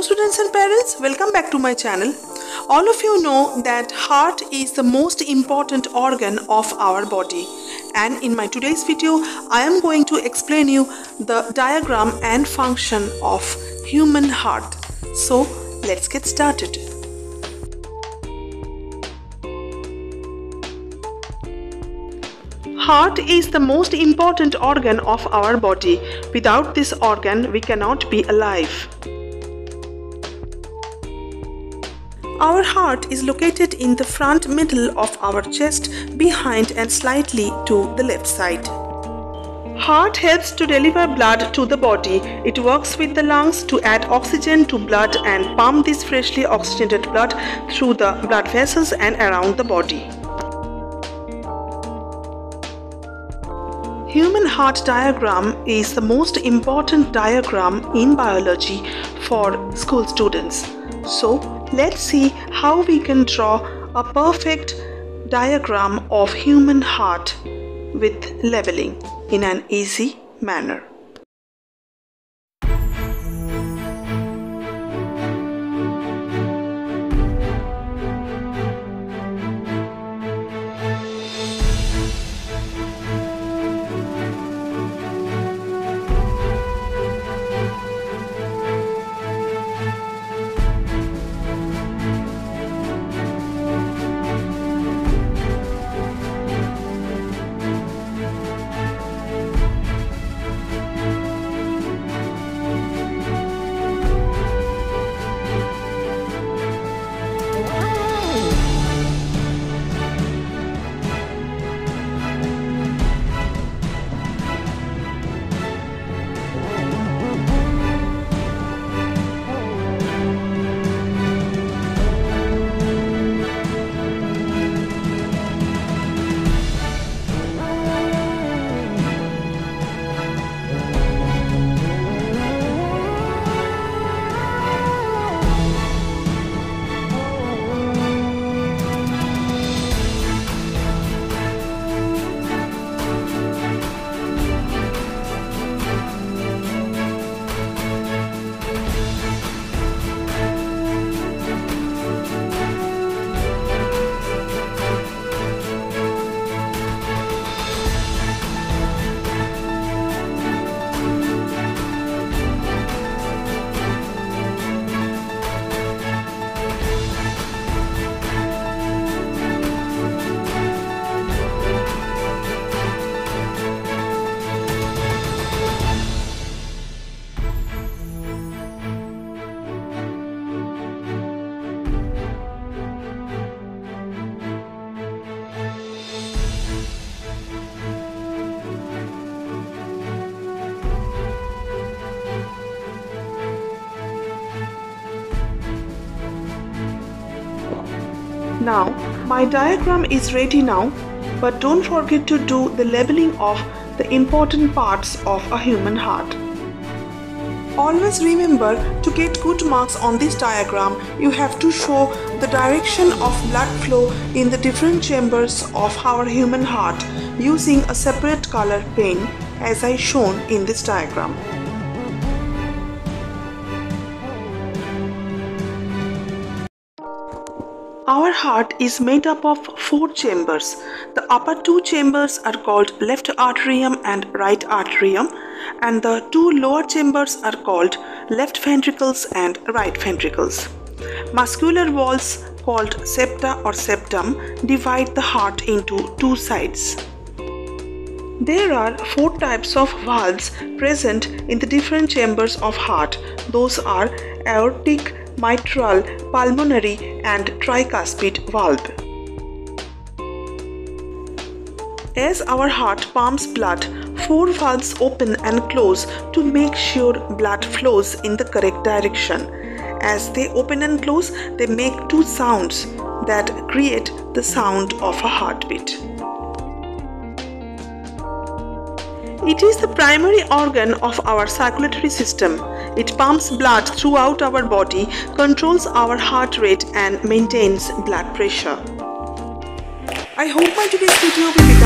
students and parents, welcome back to my channel. All of you know that heart is the most important organ of our body, and in my today's video I am going to explain you the diagram and function of human heart. So let's get started. Heart is the most important organ of our body. Without this organ, we cannot be alive. Our heart is located in the front middle of our chest, behind and slightly to the left side. Heart helps to deliver blood to the body. It works with the lungs to add oxygen to blood and pump this freshly oxygenated blood through the blood vessels and around the body. Human heart diagram is the most important diagram in biology for school students. So let's see how we can draw a perfect diagram of human heart with leveling in an easy manner. Now, my diagram is ready now, but don't forget to do the leveling of the important parts of a human heart. Always remember, to get good marks on this diagram, you have to show the direction of blood flow in the different chambers of our human heart using a separate color pen as I shown in this diagram. Our heart is made up of 4 chambers. The upper 2 chambers are called left atrium and right atrium, and the 2 lower chambers are called left ventricles and right ventricles. Muscular walls called septa or septum divide the heart into 2 sides. There are 4 types of valves present in the different chambers of heart. Those are aortic, mitral, pulmonary and tricuspid valve. As our heart pumps blood, 4 valves open and close to make sure blood flows in the correct direction. As they open and close, they make 2 sounds that create the sound of a heartbeat. It is the primary organ of our circulatory system. It pumps blood throughout our body, controls our heart rate and maintains blood pressure. I hope my today's video will become